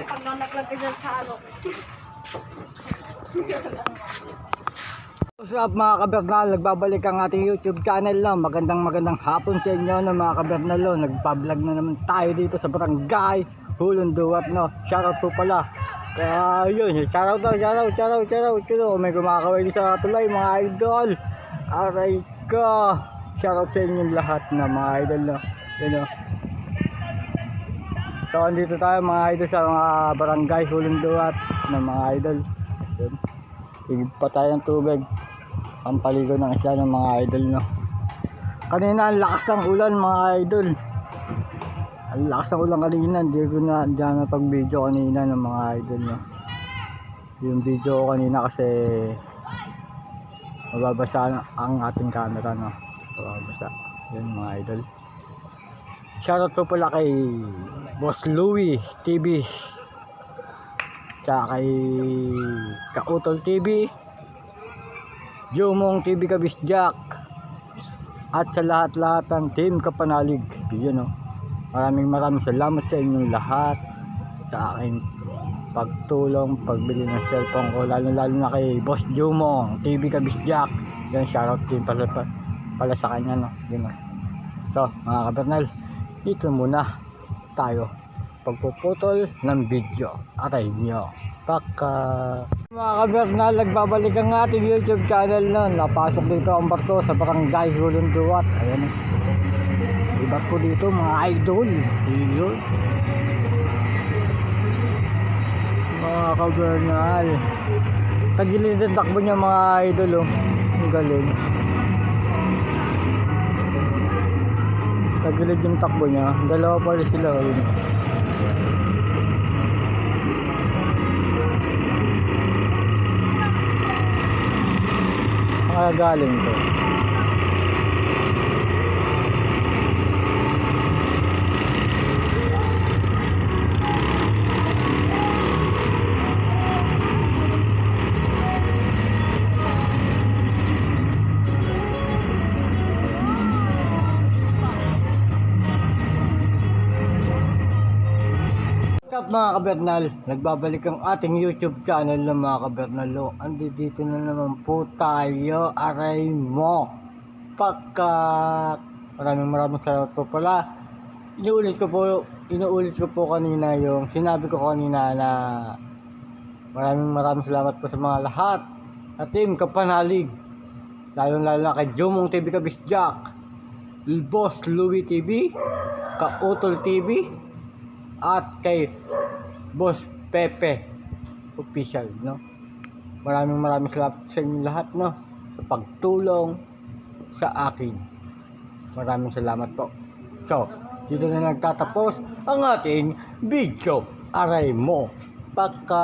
pag nalaglag ka dyan sa ano. What's up mga kabernal, nagbabalik ang ating YouTube channel lang. Magandang hapon sa inyo no, mga kabernal no. Nagpa-vlog na naman tayo dito sa barangay Hulunduwat no. Shoutout po pala. Kaya yun, shoutout. May kumakaway sa tulay mga idol. Aray ka. Shoutout sa inyo lahat na mga idol no. Yun no. So andito tayo mga idol sa mga barangay Hulunduwat na mga idol. Yun. Higit pa tayo ng tubig. Ang paligo ng isla ng mga idol no. Kanina ang lakas ng ulan mga idol. Ang lakas ng ulan kanina. Hindi ko na pag video kanina ng mga idol no. Yung video ko kanina kasi mababasa ang ating camera no. Mababasa. Yun mga idol. Shoutout po pala kay Boss Louie TV. Tsaka kay Kautol TV, Jumong TV Kabisjak, at sa lahat-lahat ng team Kapanalig. Yun no. Maraming salamat sa inyong lahat sa aking pagtulong, pagbili ng cellphone ko, lalo na kay Boss Jumong TV Kabisjak. Yan, shoutout din pala sa kanya no. Yun no. So mga kabernal, dito muna tayo pagpuputol ng video. Aray nyo. Paka mga kabernal, nagbabalik ang ating YouTube channel na. Napasok dito ang barko sa barangay Hulunduwat. Ayan. Ibat ko dito mga idol. Yun. Mga kabernal. Tagilid ang takbo niya mga idol. Oh. Ang galing. Tagilid yung takbo niya. Dalawa pa rin sila. Yun. Galing to. Mga kabernal, nagbabalik ang ating YouTube channel ng mga kabernalo. Andito na naman po tayo. Aray mo. Pagka maraming salamat po pala. Inuulit ko po kanina yung sinabi ko kanina na maraming salamat po sa mga lahat na team Kapanalig, lalo na kay Jumong TV Kabisjak, Boss Louie TV, Kautol TV, at kay Boss Pepe Official no. Maraming salamat sa inyo lahat no, sa pagtulong sa akin. Maraming salamat po. So dito na nagtatapos ang ating video. Aray mo. Pagka